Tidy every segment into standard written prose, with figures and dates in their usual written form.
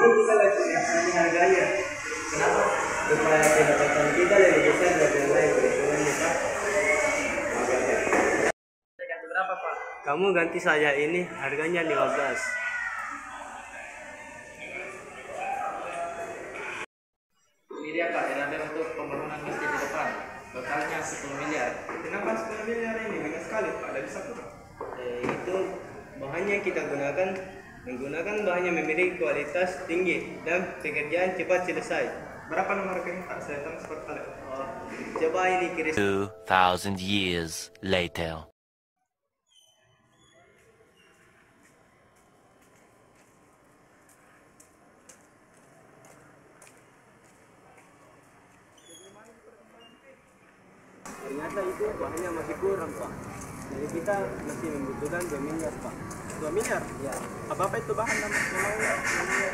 kita lagi naksani harganya. Kenapa? Supaya pendapatan kita lebih besar dari yang lain. Keuntungannya Pak. Ganti berapa Pak? Kamu ganti saja ini, harganya 15. Ini dia Pak, NAB untuk pembangunan masjid di depan. Totalnya 10 miliar. Kenapa 10 miliar ini? Banyak sekali Pak, ada bisa kurang. Itu bahannya kita menggunakan bahan yang memiliki kualitas tinggi dan pekerjaan cepat selesai. Berapa nomor rekening Pak? Saya transfer balik. Coba ini kirim. 2,000 years later. Ternyata itu bahannya masih kurang Pak. Jadi kita masih membutuhkan 2 miliar Pak. 2 miliar? Ya, Apa itu bahan namanya?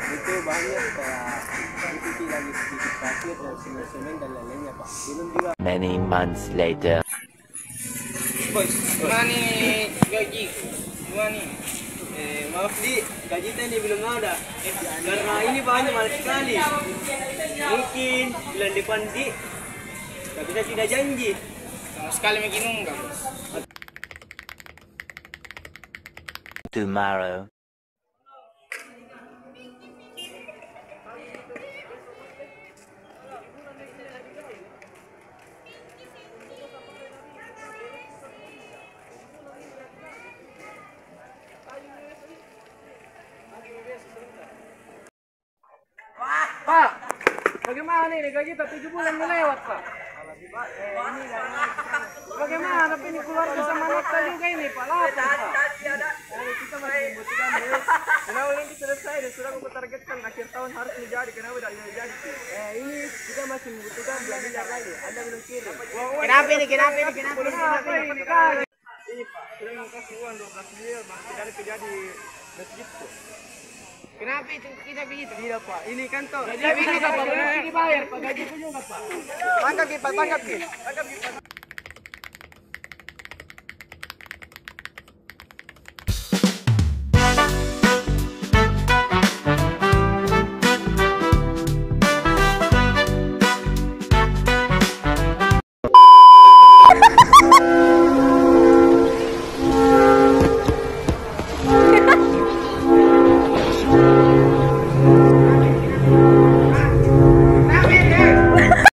itu bahannya kayak ikuti lagi sedikit pasir dan semen dan lain-lainnya Pak. Belum juga. Many months later. Bos, gimana nih gaji? Gimana nih? Maaf Di, gaji tadi belum ada. Karena ini bahannya mahal sekali. Mungkin bulan depan Di, tapi saya tidak janji. Sama sekali bikin enggak bos. Tomorrow. Pak, bagaimana ini gaji tak 7 bulan melewat Pak? Bagaimana ini keluarga sama nafkah juga ini Pak? Lapar Pak. Kita masih membutuhkan duit. Kenapa ini selesai dan sudah aku targetkan akhir tahun harus menjadi. Kenapa tidak jadi? Ini kita masih membutuhkan 2 miliar lagi. Anda belum kirim. Kenapa ini? Kenapa ini? Ini Pak, sudah mengkasih uang 12 miliar masih dari terjadi masjid tuh. Kenapa itu kita begitu? Tidak Pak, ini kantor. Gaji kita Pak, belum dibayar Pak. Gaji pun juga Pak. Tangkap Pak, tangkap.